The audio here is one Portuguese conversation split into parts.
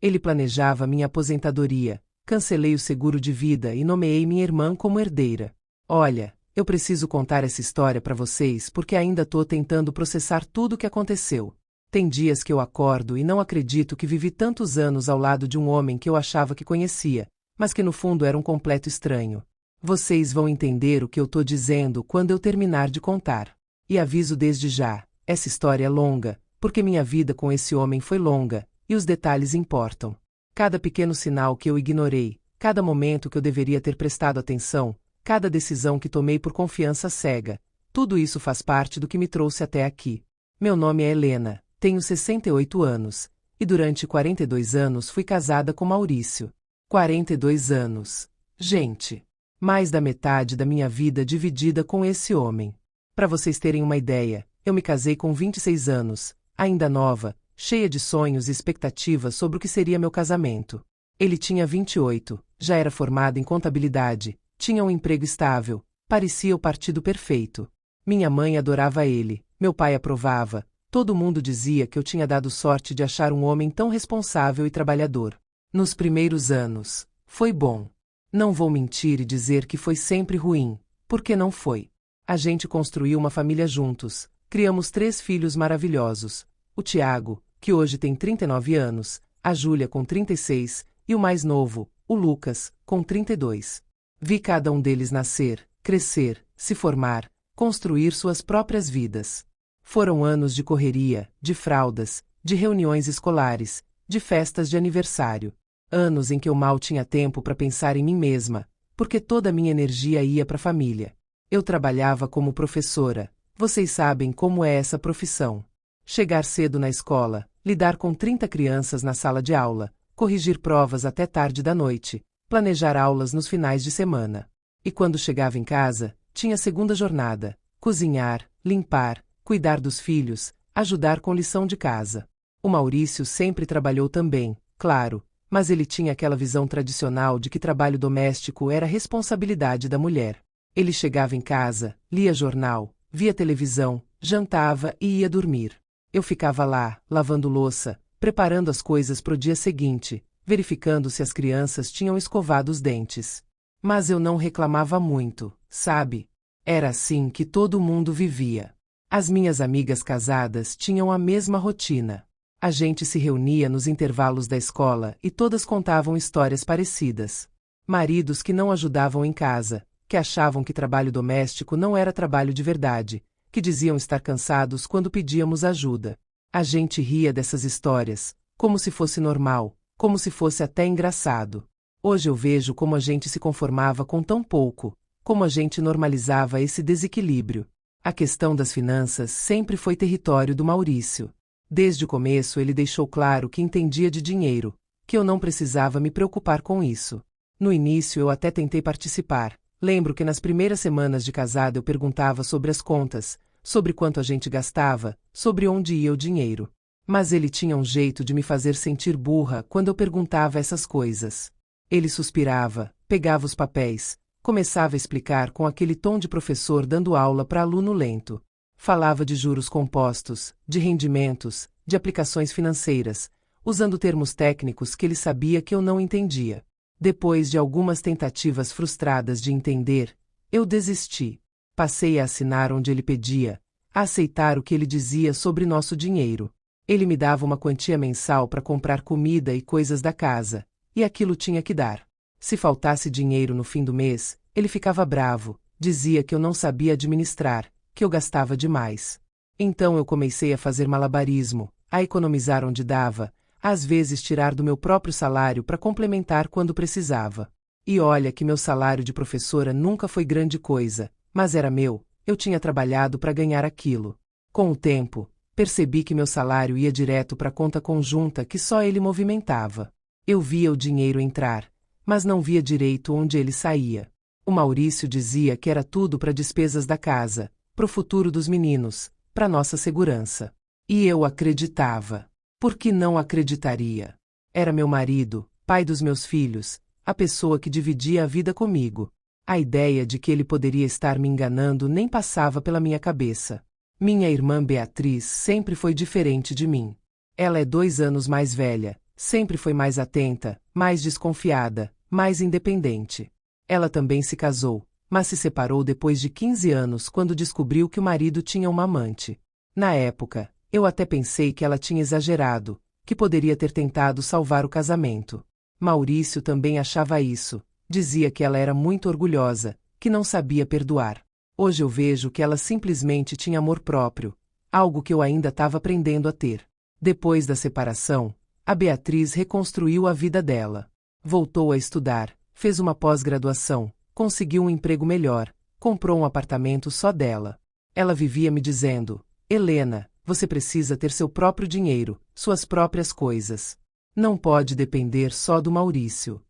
Ele planejava minha aposentadoria, cancelei o seguro de vida e nomeei minha irmã como herdeira. Olha, eu preciso contar essa história para vocês porque ainda tô tentando processar tudo o que aconteceu. Tem dias que eu acordo e não acredito que vivi tantos anos ao lado de um homem que eu achava que conhecia, mas que no fundo era um completo estranho. Vocês vão entender o que eu tô dizendo quando eu terminar de contar. E aviso desde já, essa história é longa, porque minha vida com esse homem foi longa, e os detalhes importam. Cada pequeno sinal que eu ignorei, cada momento que eu deveria ter prestado atenção, cada decisão que tomei por confiança cega, tudo isso faz parte do que me trouxe até aqui. Meu nome é Helena, tenho 68 anos, e durante 42 anos fui casada com Maurício. 42 anos. Gente, mais da metade da minha vida dividida com esse homem. Para vocês terem uma ideia, eu me casei com 26 anos, ainda nova, cheia de sonhos e expectativas sobre o que seria meu casamento. Ele tinha 28, já era formado em contabilidade, tinha um emprego estável, parecia o partido perfeito. Minha mãe adorava ele, meu pai aprovava, todo mundo dizia que eu tinha dado sorte de achar um homem tão responsável e trabalhador. Nos primeiros anos, foi bom. Não vou mentir e dizer que foi sempre ruim, porque não foi. A gente construiu uma família juntos, criamos 3 filhos maravilhosos, o Tiago, que hoje tem 39 anos, a Júlia com 36, e o mais novo, o Lucas, com 32. Vi cada um deles nascer, crescer, se formar, construir suas próprias vidas. Foram anos de correria, de fraldas, de reuniões escolares, de festas de aniversário. Anos em que eu mal tinha tempo para pensar em mim mesma, porque toda a minha energia ia para a família. Eu trabalhava como professora, vocês sabem como é essa profissão. Chegar cedo na escola, lidar com 30 crianças na sala de aula, corrigir provas até tarde da noite, planejar aulas nos finais de semana. E quando chegava em casa, tinha segunda jornada, cozinhar, limpar, cuidar dos filhos, ajudar com lição de casa. O Maurício sempre trabalhou também, claro, mas ele tinha aquela visão tradicional de que trabalho doméstico era responsabilidade da mulher. Ele chegava em casa, lia jornal, via televisão, jantava e ia dormir. Eu ficava lá, lavando louça, preparando as coisas para o dia seguinte, verificando se as crianças tinham escovado os dentes. Mas eu não reclamava muito, sabe? Era assim que todo mundo vivia. As minhas amigas casadas tinham a mesma rotina. A gente se reunia nos intervalos da escola e todas contavam histórias parecidas. Maridos que não ajudavam em casa, que achavam que trabalho doméstico não era trabalho de verdade, que diziam estar cansados quando pedíamos ajuda. A gente ria dessas histórias, como se fosse normal, como se fosse até engraçado. Hoje eu vejo como a gente se conformava com tão pouco, como a gente normalizava esse desequilíbrio. A questão das finanças sempre foi território do Maurício. Desde o começo ele deixou claro que entendia de dinheiro, que eu não precisava me preocupar com isso. No início eu até tentei participar. Lembro que nas primeiras semanas de casado eu perguntava sobre as contas, sobre quanto a gente gastava, sobre onde ia o dinheiro. Mas ele tinha um jeito de me fazer sentir burra quando eu perguntava essas coisas. Ele suspirava, pegava os papéis, começava a explicar com aquele tom de professor dando aula para aluno lento. Falava de juros compostos, de rendimentos, de aplicações financeiras, usando termos técnicos que ele sabia que eu não entendia. Depois de algumas tentativas frustradas de entender, eu desisti. Passei a assinar onde ele pedia, a aceitar o que ele dizia sobre nosso dinheiro. Ele me dava uma quantia mensal para comprar comida e coisas da casa, e aquilo tinha que dar. Se faltasse dinheiro no fim do mês, ele ficava bravo, dizia que eu não sabia administrar, que eu gastava demais. Então eu comecei a fazer malabarismo, a economizar onde dava, às vezes tirar do meu próprio salário para complementar quando precisava. E olha que meu salário de professora nunca foi grande coisa, mas era meu, eu tinha trabalhado para ganhar aquilo. Com o tempo, percebi que meu salário ia direto para a conta conjunta que só ele movimentava. Eu via o dinheiro entrar, mas não via direito onde ele saía. O Maurício dizia que era tudo para despesas da casa, para o futuro dos meninos, para nossa segurança. E eu acreditava. Por que não acreditaria? Era meu marido, pai dos meus filhos, a pessoa que dividia a vida comigo. A ideia de que ele poderia estar me enganando nem passava pela minha cabeça. Minha irmã Beatriz sempre foi diferente de mim. Ela é 2 anos mais velha, Sempre foi mais atenta, mais desconfiada, mais independente. Ela também se casou, mas se separou depois de 15 anos quando descobriu que o marido tinha uma amante. Na época, eu até pensei que ela tinha exagerado, que poderia ter tentado salvar o casamento. Maurício também achava isso, dizia que ela era muito orgulhosa, que não sabia perdoar. Hoje eu vejo que ela simplesmente tinha amor próprio, algo que eu ainda estava aprendendo a ter. Depois da separação, a Beatriz reconstruiu a vida dela. Voltou a estudar, fez uma pós-graduação, conseguiu um emprego melhor, comprou um apartamento só dela. Ela vivia me dizendo: Helena, você precisa ter seu próprio dinheiro, suas próprias coisas. Não pode depender só do Maurício.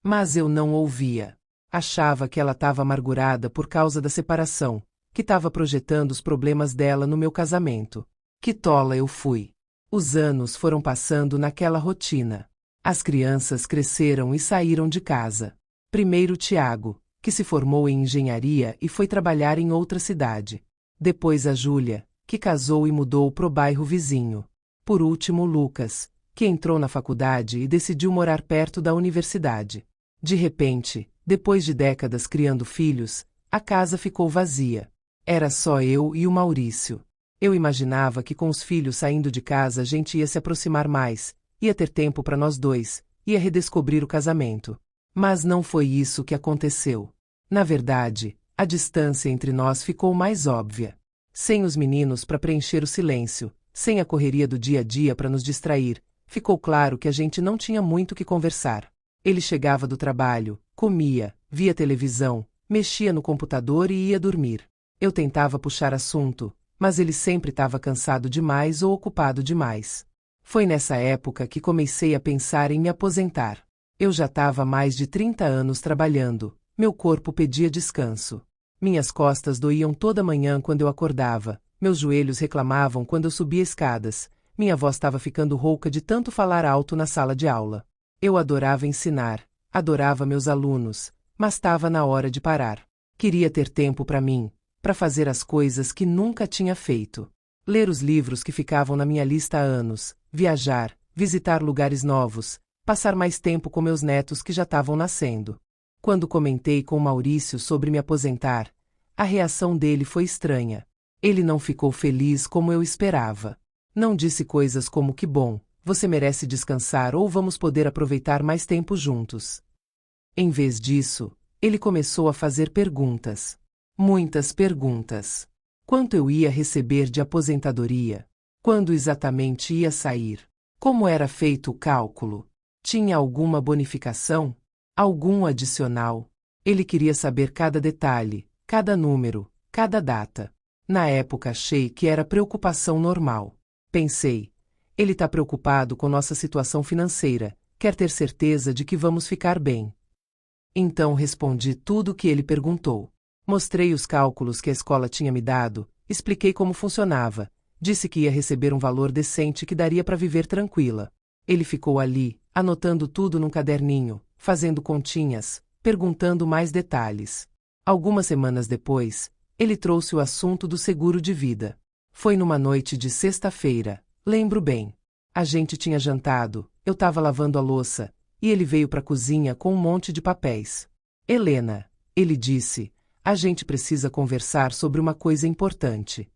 Mas eu não ouvia. Achava que ela estava amargurada por causa da separação, que estava projetando os problemas dela no meu casamento. Que tola eu fui. Os anos foram passando naquela rotina. As crianças cresceram e saíram de casa. Primeiro Tiago, que se formou em engenharia e foi trabalhar em outra cidade. Depois a Júlia, que casou e mudou pro bairro vizinho. Por último Lucas, que entrou na faculdade e decidiu morar perto da universidade. De repente, depois de décadas criando filhos, a casa ficou vazia. Era só eu e o Maurício. Eu imaginava que com os filhos saindo de casa a gente ia se aproximar mais, ia ter tempo para nós dois, ia redescobrir o casamento. Mas não foi isso que aconteceu. Na verdade, a distância entre nós ficou mais óbvia. Sem os meninos para preencher o silêncio, sem a correria do dia a dia para nos distrair, ficou claro que a gente não tinha muito o que conversar. Ele chegava do trabalho, comia, via televisão, mexia no computador e ia dormir. Eu tentava puxar assunto, mas ele sempre estava cansado demais ou ocupado demais. Foi nessa época que comecei a pensar em me aposentar. Eu já estava há mais de 30 anos trabalhando, meu corpo pedia descanso. Minhas costas doíam toda manhã quando eu acordava, meus joelhos reclamavam quando eu subia escadas, minha voz estava ficando rouca de tanto falar alto na sala de aula. Eu adorava ensinar, adorava meus alunos, mas estava na hora de parar. Queria ter tempo para mim, para fazer as coisas que nunca tinha feito. Ler os livros que ficavam na minha lista há anos, viajar, visitar lugares novos, passar mais tempo com meus netos que já estavam nascendo. Quando comentei com Maurício sobre me aposentar, a reação dele foi estranha. Ele não ficou feliz como eu esperava. Não disse coisas como que bom, você merece descansar ou vamos poder aproveitar mais tempo juntos. Em vez disso, ele começou a fazer perguntas. Muitas perguntas. Quanto eu ia receber de aposentadoria? Quando exatamente ia sair? Como era feito o cálculo? Tinha alguma bonificação? Algum adicional? Ele queria saber cada detalhe, cada número, cada data. Na época achei que era preocupação normal. Pensei, ele está preocupado com nossa situação financeira, quer ter certeza de que vamos ficar bem. Então respondi tudo o que ele perguntou. Mostrei os cálculos que a escola tinha me dado, expliquei como funcionava, disse que ia receber um valor decente que daria para viver tranquila. Ele ficou ali, anotando tudo num caderninho, fazendo continhas, perguntando mais detalhes. Algumas semanas depois, ele trouxe o assunto do seguro de vida. Foi numa noite de sexta-feira, lembro bem. A gente tinha jantado, eu estava lavando a louça, e ele veio para a cozinha com um monte de papéis. Helena, ele disse, a gente precisa conversar sobre uma coisa importante.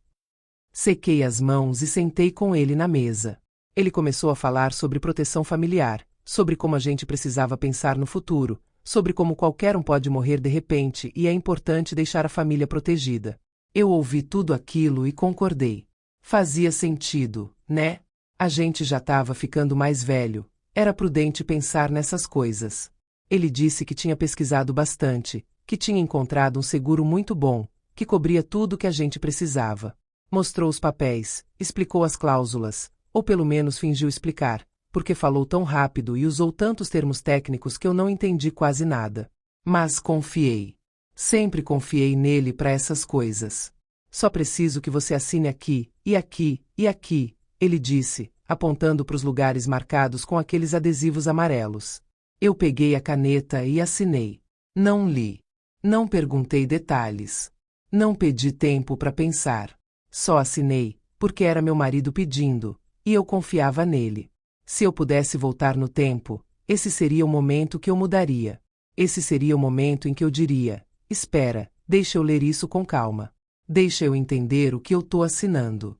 Sequei as mãos e sentei com ele na mesa. Ele começou a falar sobre proteção familiar, sobre como a gente precisava pensar no futuro, sobre como qualquer um pode morrer de repente e é importante deixar a família protegida. Eu ouvi tudo aquilo e concordei. Fazia sentido, né? A gente já estava ficando mais velho, era prudente pensar nessas coisas. Ele disse que tinha pesquisado bastante, que tinha encontrado um seguro muito bom, que cobria tudo o que a gente precisava. Mostrou os papéis, explicou as cláusulas, ou pelo menos fingiu explicar, porque falou tão rápido e usou tantos termos técnicos que eu não entendi quase nada. Mas confiei. Sempre confiei nele para essas coisas. Só preciso que você assine aqui, e aqui, e aqui, ele disse, apontando para os lugares marcados com aqueles adesivos amarelos. Eu peguei a caneta e assinei. Não li. Não perguntei detalhes. Não pedi tempo para pensar. Só assinei, porque era meu marido pedindo, e eu confiava nele. Se eu pudesse voltar no tempo, esse seria o momento que eu mudaria. Esse seria o momento em que eu diria: espera, deixa eu ler isso com calma. Deixa eu entender o que eu tô assinando.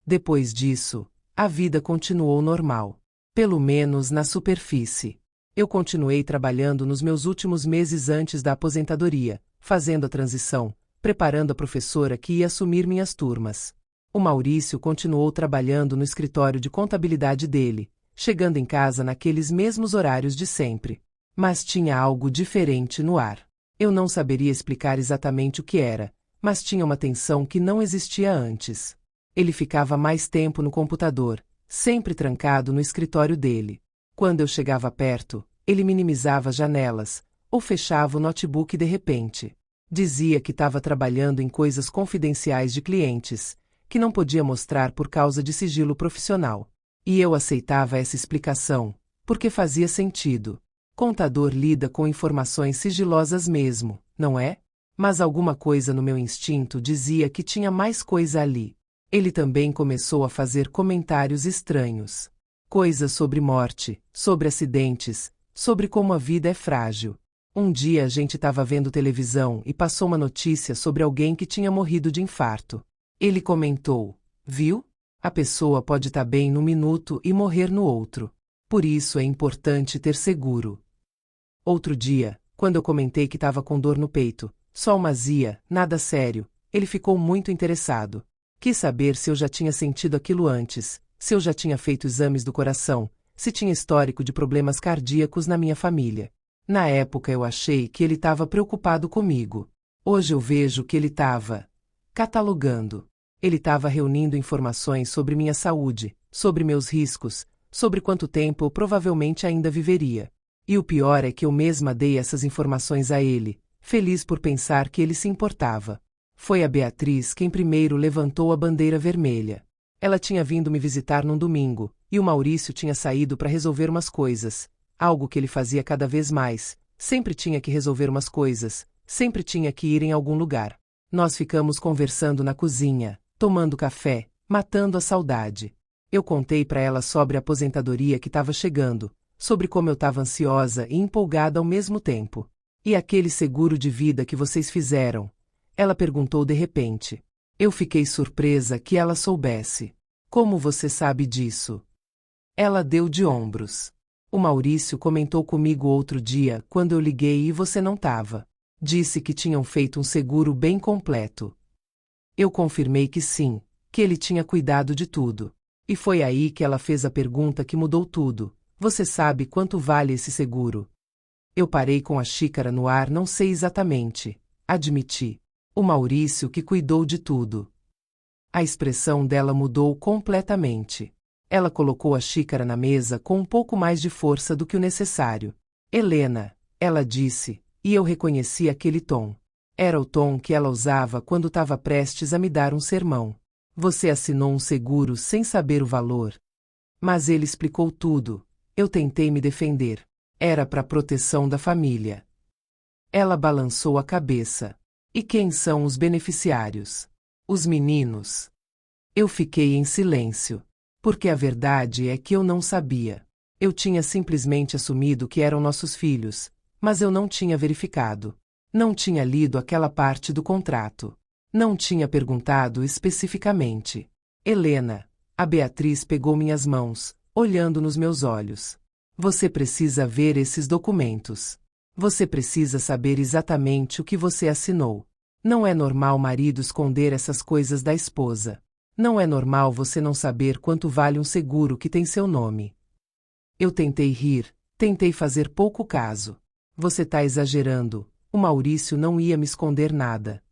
Depois disso, a vida continuou normal. Pelo menos na superfície. Eu continuei trabalhando nos meus últimos meses antes da aposentadoria, fazendo a transição, preparando a professora que ia assumir minhas turmas. O Maurício continuou trabalhando no escritório de contabilidade dele, chegando em casa naqueles mesmos horários de sempre. Mas tinha algo diferente no ar. Eu não saberia explicar exatamente o que era, mas tinha uma tensão que não existia antes. Ele ficava mais tempo no computador, sempre trancado no escritório dele. Quando eu chegava perto, ele minimizava as janelas, ou fechava o notebook de repente. Dizia que estava trabalhando em coisas confidenciais de clientes, que não podia mostrar por causa de sigilo profissional. E eu aceitava essa explicação, porque fazia sentido. Contador lida com informações sigilosas mesmo, não é? Mas alguma coisa no meu instinto dizia que tinha mais coisa ali. Ele também começou a fazer comentários estranhos. Coisas sobre morte, sobre acidentes, sobre como a vida é frágil. Um dia a gente estava vendo televisão e passou uma notícia sobre alguém que tinha morrido de infarto. Ele comentou: viu? A pessoa pode estar bem num minuto e morrer no outro. Por isso é importante ter seguro. Outro dia, quando eu comentei que estava com dor no peito, só uma azia, nada sério, ele ficou muito interessado. Quis saber se eu já tinha sentido aquilo antes, se eu já tinha feito exames do coração, se tinha histórico de problemas cardíacos na minha família. Na época eu achei que ele estava preocupado comigo. Hoje eu vejo que ele estava catalogando. Ele estava reunindo informações sobre minha saúde, sobre meus riscos, sobre quanto tempo eu provavelmente ainda viveria. E o pior é que eu mesma dei essas informações a ele, feliz por pensar que ele se importava. Foi a Beatriz quem primeiro levantou a bandeira vermelha. Ela tinha vindo me visitar num domingo, e o Maurício tinha saído para resolver umas coisas, algo que ele fazia cada vez mais, sempre tinha que resolver umas coisas, sempre tinha que ir em algum lugar. Nós ficamos conversando na cozinha, tomando café, matando a saudade. Eu contei para ela sobre a aposentadoria que estava chegando, sobre como eu estava ansiosa e empolgada ao mesmo tempo. E aquele seguro de vida que vocês fizeram? Ela perguntou de repente. Eu fiquei surpresa que ela soubesse. Como você sabe disso? Ela deu de ombros. O Maurício comentou comigo outro dia, quando eu liguei e você não estava. Disse que tinham feito um seguro bem completo. Eu confirmei que sim, que ele tinha cuidado de tudo. E foi aí que ela fez a pergunta que mudou tudo. Você sabe quanto vale esse seguro? Eu parei com a xícara no ar, não sei exatamente. Admiti. O Maurício que cuidou de tudo. A expressão dela mudou completamente. Ela colocou a xícara na mesa com um pouco mais de força do que o necessário. Helena, ela disse, e eu reconheci aquele tom. Era o tom que ela usava quando estava prestes a me dar um sermão. Você assinou um seguro sem saber o valor. Mas ele explicou tudo. Eu tentei me defender. Era para proteção da família. Ela balançou a cabeça. E quem são os beneficiários? Os meninos. Eu fiquei em silêncio. Porque a verdade é que eu não sabia. Eu tinha simplesmente assumido que eram nossos filhos, mas eu não tinha verificado. Não tinha lido aquela parte do contrato. Não tinha perguntado especificamente. Helena, a Beatriz pegou minhas mãos, olhando nos meus olhos. Você precisa ver esses documentos. Você precisa saber exatamente o que você assinou. Não é normal o marido esconder essas coisas da esposa. Não é normal você não saber quanto vale um seguro que tem seu nome. Eu tentei rir, tentei fazer pouco caso. Você tá exagerando, o Maurício não ia me esconder nada.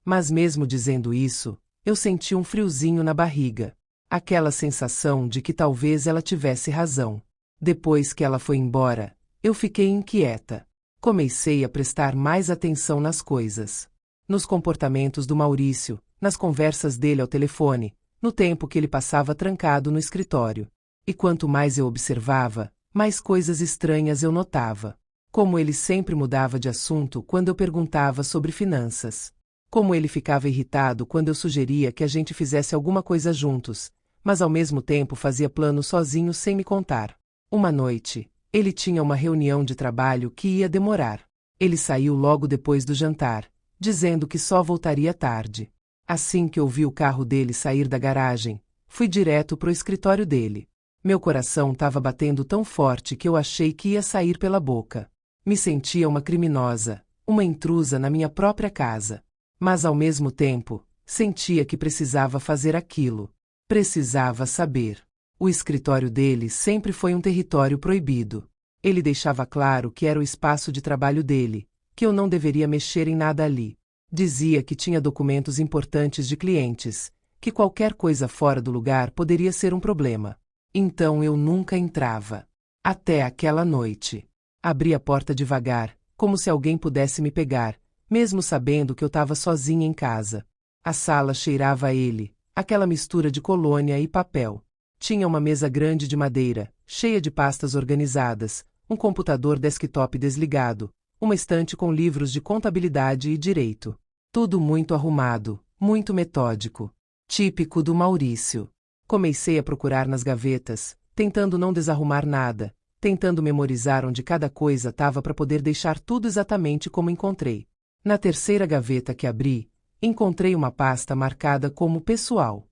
Mas mesmo dizendo isso, eu senti um friozinho na barriga. Aquela sensação de que talvez ela tivesse razão. Depois que ela foi embora, eu fiquei inquieta. Comecei a prestar mais atenção nas coisas. Nos comportamentos do Maurício, nas conversas dele ao telefone, no tempo que ele passava trancado no escritório. E quanto mais eu observava, mais coisas estranhas eu notava. Como ele sempre mudava de assunto quando eu perguntava sobre finanças. Como ele ficava irritado quando eu sugeria que a gente fizesse alguma coisa juntos, mas ao mesmo tempo fazia planos sozinho sem me contar. Uma noite, ele tinha uma reunião de trabalho que ia demorar. Ele saiu logo depois do jantar, dizendo que só voltaria tarde. Assim que ouvi o carro dele sair da garagem, fui direto pro escritório dele. Meu coração estava batendo tão forte que eu achei que ia sair pela boca. Me sentia uma criminosa, uma intrusa na minha própria casa. Mas ao mesmo tempo, sentia que precisava fazer aquilo. Precisava saber. O escritório dele sempre foi um território proibido. Ele deixava claro que era o espaço de trabalho dele, que eu não deveria mexer em nada ali. Dizia que tinha documentos importantes de clientes, que qualquer coisa fora do lugar poderia ser um problema. Então eu nunca entrava. Até aquela noite. Abri a porta devagar, como se alguém pudesse me pegar, mesmo sabendo que eu estava sozinha em casa. A sala cheirava a ele, aquela mistura de colônia e papel. Tinha uma mesa grande de madeira, cheia de pastas organizadas, um computador desktop desligado, uma estante com livros de contabilidade e direito. Tudo muito arrumado, muito metódico. Típico do Maurício. Comecei a procurar nas gavetas, tentando não desarrumar nada, tentando memorizar onde cada coisa estava para poder deixar tudo exatamente como encontrei. Na terceira gaveta que abri, encontrei uma pasta marcada como pessoal.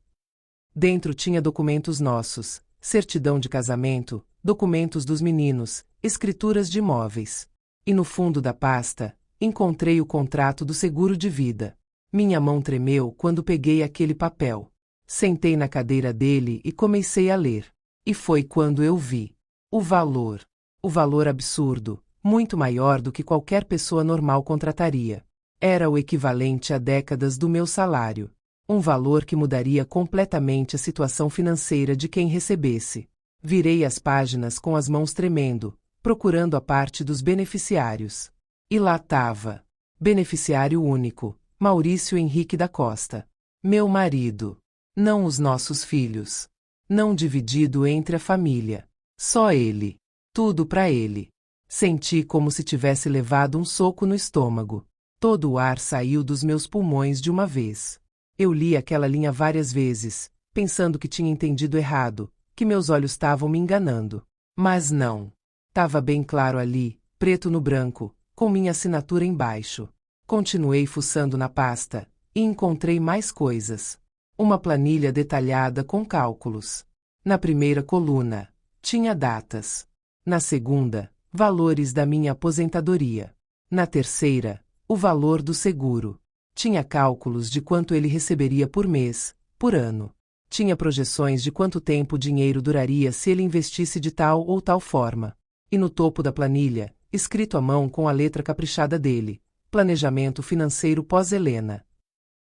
Dentro tinha documentos nossos, certidão de casamento, documentos dos meninos, escrituras de imóveis. E no fundo da pasta, encontrei o contrato do seguro de vida. Minha mão tremeu quando peguei aquele papel. Sentei na cadeira dele e comecei a ler. E foi quando eu vi o valor. O valor absurdo, muito maior do que qualquer pessoa normal contrataria. Era o equivalente a décadas do meu salário. Um valor que mudaria completamente a situação financeira de quem recebesse. Virei as páginas com as mãos tremendo, procurando a parte dos beneficiários. E lá estava. Beneficiário único, Maurício Henrique da Costa. Meu marido. Não os nossos filhos. Não dividido entre a família. Só ele. Tudo para ele. Senti como se tivesse levado um soco no estômago. Todo o ar saiu dos meus pulmões de uma vez. Eu li aquela linha várias vezes, pensando que tinha entendido errado, que meus olhos estavam me enganando. Mas não. Tava bem claro ali, preto no branco, com minha assinatura embaixo. Continuei fuçando na pasta, e encontrei mais coisas. Uma planilha detalhada com cálculos. Na primeira coluna, tinha datas. Na segunda, valores da minha aposentadoria. Na terceira, o valor do seguro. Tinha cálculos de quanto ele receberia por mês, por ano. Tinha projeções de quanto tempo o dinheiro duraria se ele investisse de tal ou tal forma. E no topo da planilha, escrito à mão com a letra caprichada dele, planejamento financeiro pós-Helena.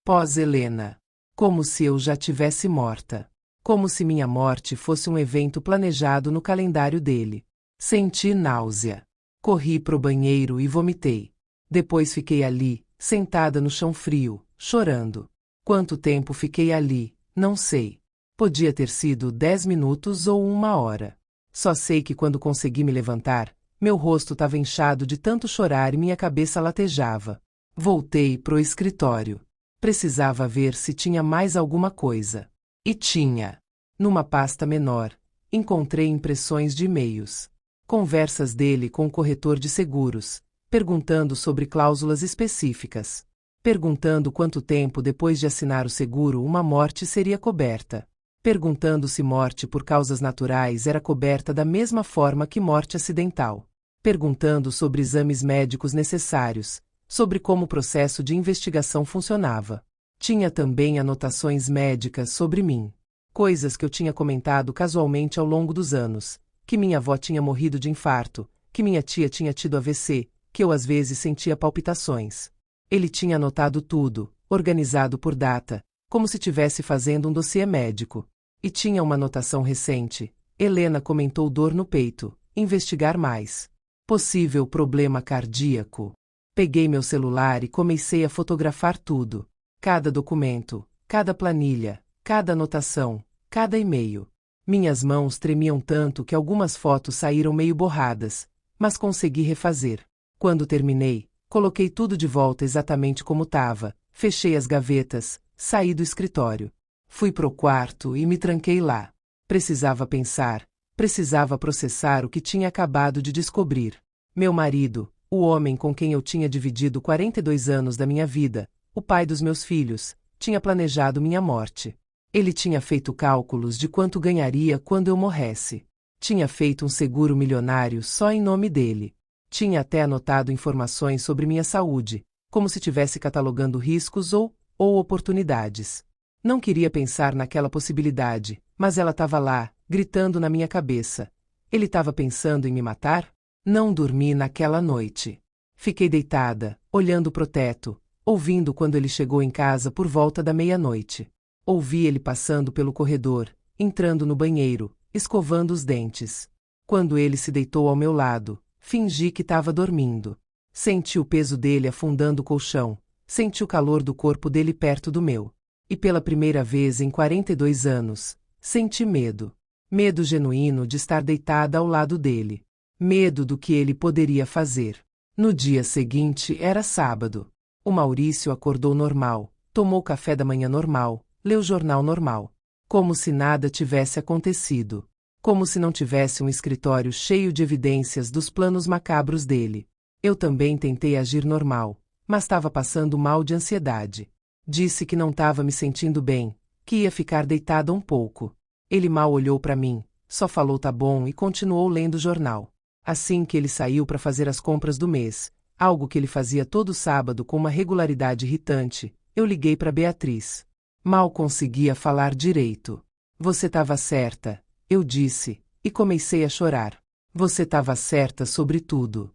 Pós-Helena. Como se eu já tivesse morta. Como se minha morte fosse um evento planejado no calendário dele. Senti náusea. Corri pro banheiro e vomitei. Depois fiquei ali, sentada no chão frio, chorando. Quanto tempo fiquei ali, não sei. Podia ter sido 10 minutos ou 1 hora. Só sei que quando consegui me levantar, meu rosto estava inchado de tanto chorar e minha cabeça latejava. Voltei pro escritório. Precisava ver se tinha mais alguma coisa. E tinha. Numa pasta menor, encontrei impressões de e-mails. Conversas dele com o corretor de seguros, perguntando sobre cláusulas específicas. Perguntando quanto tempo depois de assinar o seguro uma morte seria coberta. Perguntando se morte por causas naturais era coberta da mesma forma que morte acidental. Perguntando sobre exames médicos necessários, sobre como o processo de investigação funcionava. Tinha também anotações médicas sobre mim. Coisas que eu tinha comentado casualmente ao longo dos anos. Que minha avó tinha morrido de infarto, que minha tia tinha tido AVC, que eu às vezes sentia palpitações. Ele tinha anotado tudo, organizado por data, como se estivesse fazendo um dossiê médico. E tinha uma anotação recente. Helena comentou dor no peito, investigar mais. Possível problema cardíaco. Peguei meu celular e comecei a fotografar tudo. Cada documento, cada planilha, cada anotação, cada e-mail. Minhas mãos tremiam tanto que algumas fotos saíram meio borradas, mas consegui refazer. Quando terminei, coloquei tudo de volta exatamente como estava, fechei as gavetas, saí do escritório. Fui pro quarto e me tranquei lá. Precisava pensar, precisava processar o que tinha acabado de descobrir. Meu marido, o homem com quem eu tinha dividido 42 anos da minha vida, o pai dos meus filhos, tinha planejado minha morte. Ele tinha feito cálculos de quanto ganharia quando eu morresse. Tinha feito um seguro milionário só em nome dele. Tinha até anotado informações sobre minha saúde, como se estivesse catalogando riscos ou oportunidades. Não queria pensar naquela possibilidade, mas ela estava lá, gritando na minha cabeça. Ele estava pensando em me matar? Não dormi naquela noite. Fiquei deitada, olhando pro teto, ouvindo quando ele chegou em casa por volta da meia-noite. Ouvi ele passando pelo corredor, entrando no banheiro, escovando os dentes. Quando ele se deitou ao meu lado, fingi que estava dormindo. Senti o peso dele afundando o colchão, senti o calor do corpo dele perto do meu. E pela primeira vez em 42 anos, senti medo. Medo genuíno de estar deitada ao lado dele. Medo do que ele poderia fazer. No dia seguinte era sábado. O Maurício acordou normal, tomou café da manhã normal, leu jornal normal. Como se nada tivesse acontecido. Como se não tivesse um escritório cheio de evidências dos planos macabros dele. Eu também tentei agir normal, mas estava passando mal de ansiedade. Disse que não estava me sentindo bem, que ia ficar deitada um pouco. Ele mal olhou para mim, só falou tá bom e continuou lendo o jornal. Assim que ele saiu para fazer as compras do mês, algo que ele fazia todo sábado com uma regularidade irritante, eu liguei para Beatriz. Mal conseguia falar direito. Você estava certa, eu disse, e comecei a chorar. Você estava certa sobre tudo.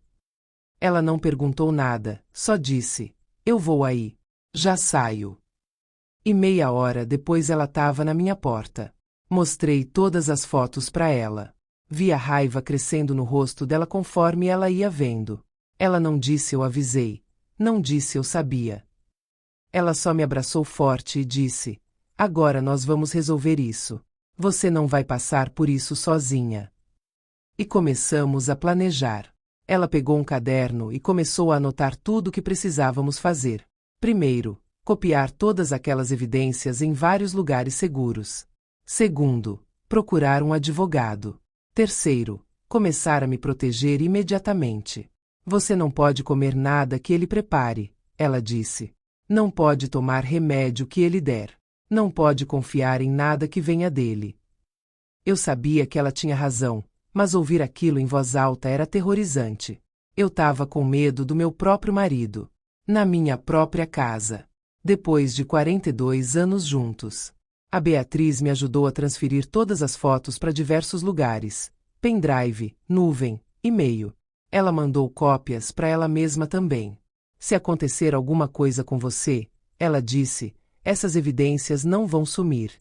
Ela não perguntou nada, só disse, eu vou aí. Já saio. E meia hora depois ela estava na minha porta. Mostrei todas as fotos para ela. Vi a raiva crescendo no rosto dela conforme ela ia vendo. Ela não disse eu avisei. Não disse eu sabia. Ela só me abraçou forte e disse, agora nós vamos resolver isso. Você não vai passar por isso sozinha. E começamos a planejar. Ela pegou um caderno e começou a anotar tudo o que precisávamos fazer. Primeiro, copiar todas aquelas evidências em vários lugares seguros. Segundo, procurar um advogado. Terceiro, começar a me proteger imediatamente. Você não pode comer nada que ele prepare, ela disse. Não pode tomar remédio que ele der. Não pode confiar em nada que venha dele. Eu sabia que ela tinha razão, mas ouvir aquilo em voz alta era aterrorizante. Eu estava com medo do meu próprio marido. Na minha própria casa. Depois de 42 anos juntos. A Beatriz me ajudou a transferir todas as fotos para diversos lugares. Pendrive, nuvem, e-mail. Ela mandou cópias para ela mesma também. Se acontecer alguma coisa com você, ela disse, essas evidências não vão sumir.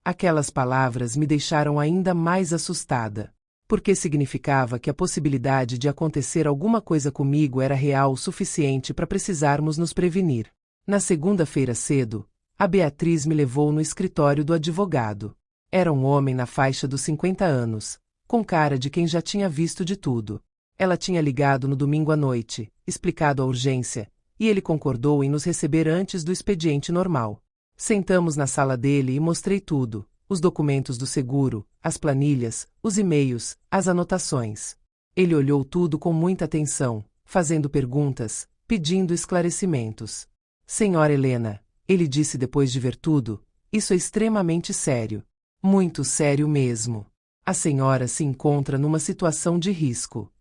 Aquelas palavras me deixaram ainda mais assustada. Porque significava que a possibilidade de acontecer alguma coisa comigo era real o suficiente para precisarmos nos prevenir. Na segunda-feira cedo, a Beatriz me levou no escritório do advogado. Era um homem na faixa dos 50 anos, com cara de quem já tinha visto de tudo. Ela tinha ligado no domingo à noite, explicado a urgência, e ele concordou em nos receber antes do expediente normal. Sentamos na sala dele e mostrei tudo, os documentos do seguro, as planilhas, os e-mails, as anotações. Ele olhou tudo com muita atenção, fazendo perguntas, pedindo esclarecimentos. Senhora Helena, ele disse depois de ver tudo, isso é extremamente sério. Muito sério mesmo. A senhora se encontra numa situação de risco.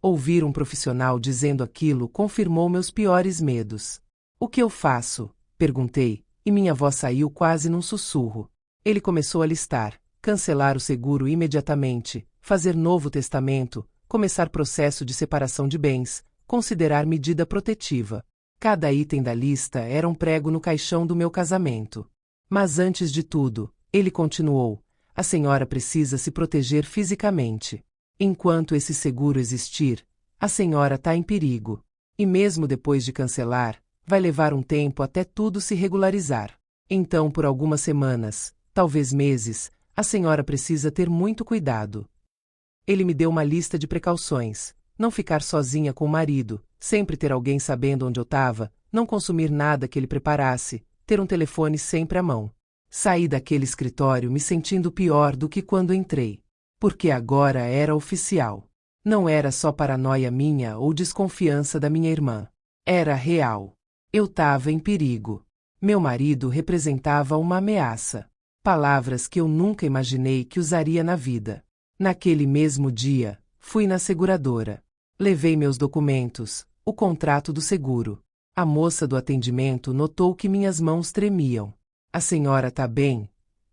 Ouvir um profissional dizendo aquilo confirmou meus piores medos. O que eu faço? Perguntei, e minha voz saiu quase num sussurro. Ele começou a listar, cancelar o seguro imediatamente, fazer novo testamento, começar processo de separação de bens, considerar medida protetiva. Cada item da lista era um prego no caixão do meu casamento. Mas antes de tudo, ele continuou, a senhora precisa se proteger fisicamente. Enquanto esse seguro existir, a senhora está em perigo. E mesmo depois de cancelar, vai levar um tempo até tudo se regularizar. Então, por algumas semanas, talvez meses, a senhora precisa ter muito cuidado. Ele me deu uma lista de precauções. Não ficar sozinha com o marido, sempre ter alguém sabendo onde eu estava, não consumir nada que ele preparasse, ter um telefone sempre à mão. Saí daquele escritório me sentindo pior do que quando entrei. Porque agora era oficial. Não era só paranoia minha ou desconfiança da minha irmã. Era real. Eu estava em perigo. Meu marido representava uma ameaça. Palavras que eu nunca imaginei que usaria na vida. Naquele mesmo dia, fui na seguradora. Levei meus documentos, o contrato do seguro. A moça do atendimento notou que minhas mãos tremiam. A senhora tá bem?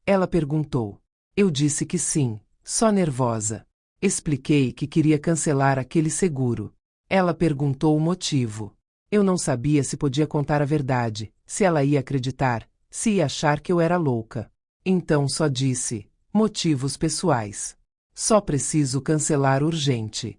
Ela perguntou. Eu disse que sim, só nervosa. Expliquei que queria cancelar aquele seguro. Ela perguntou o motivo. Eu não sabia se podia contar a verdade, se ela ia acreditar, se ia achar que eu era louca. Então só disse: motivos pessoais. Só preciso cancelar urgente.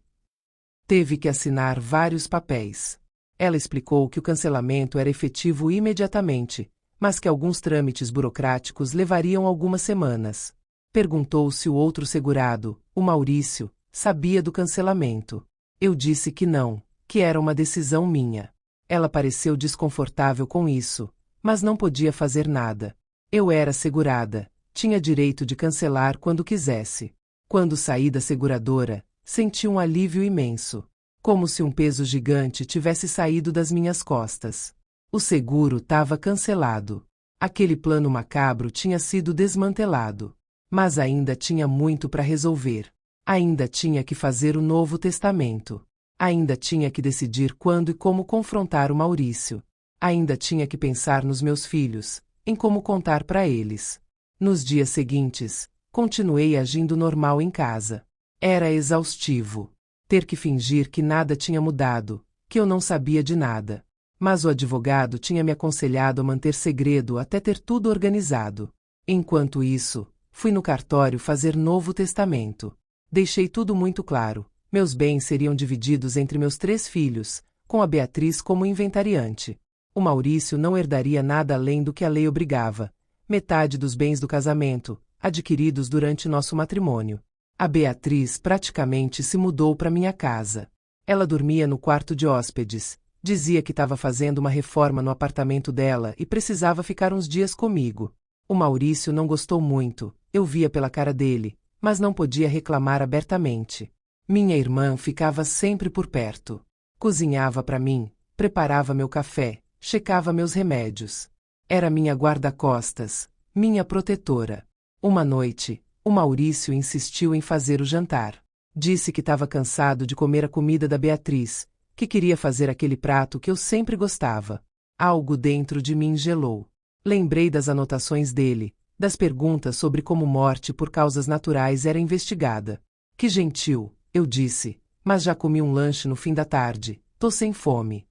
Teve que assinar vários papéis. Ela explicou que o cancelamento era efetivo imediatamente, mas que alguns trâmites burocráticos levariam algumas semanas. Perguntou se o outro segurado, o Maurício, sabia do cancelamento. Eu disse que não, que era uma decisão minha. Ela pareceu desconfortável com isso, mas não podia fazer nada. Eu era segurada, tinha direito de cancelar quando quisesse. Quando saí da seguradora, senti um alívio imenso. Como se um peso gigante tivesse saído das minhas costas. O seguro estava cancelado. Aquele plano macabro tinha sido desmantelado. Mas ainda tinha muito para resolver. Ainda tinha que fazer o Novo Testamento. Ainda tinha que decidir quando e como confrontar o Maurício. Ainda tinha que pensar nos meus filhos, em como contar para eles. Nos dias seguintes, continuei agindo normal em casa. Era exaustivo. Ter que fingir que nada tinha mudado, que eu não sabia de nada. Mas o advogado tinha me aconselhado a manter segredo até ter tudo organizado. Enquanto isso, fui no cartório fazer Novo Testamento. Deixei tudo muito claro. Meus bens seriam divididos entre meus 3 filhos, com a Beatriz como inventariante. O Maurício não herdaria nada além do que a lei obrigava. Metade dos bens do casamento, adquiridos durante nosso matrimônio. A Beatriz praticamente se mudou para minha casa. Ela dormia no quarto de hóspedes. Dizia que estava fazendo uma reforma no apartamento dela e precisava ficar uns dias comigo. O Maurício não gostou muito, eu via pela cara dele, mas não podia reclamar abertamente. Minha irmã ficava sempre por perto. Cozinhava para mim, preparava meu café, checava meus remédios. Era minha guarda-costas, minha protetora. Uma noite, o Maurício insistiu em fazer o jantar. Disse que estava cansado de comer a comida da Beatriz, que queria fazer aquele prato que eu sempre gostava. Algo dentro de mim gelou. Lembrei das anotações dele, das perguntas sobre como morte por causas naturais era investigada. Que gentil, eu disse, mas já comi um lanche no fim da tarde, tô sem fome.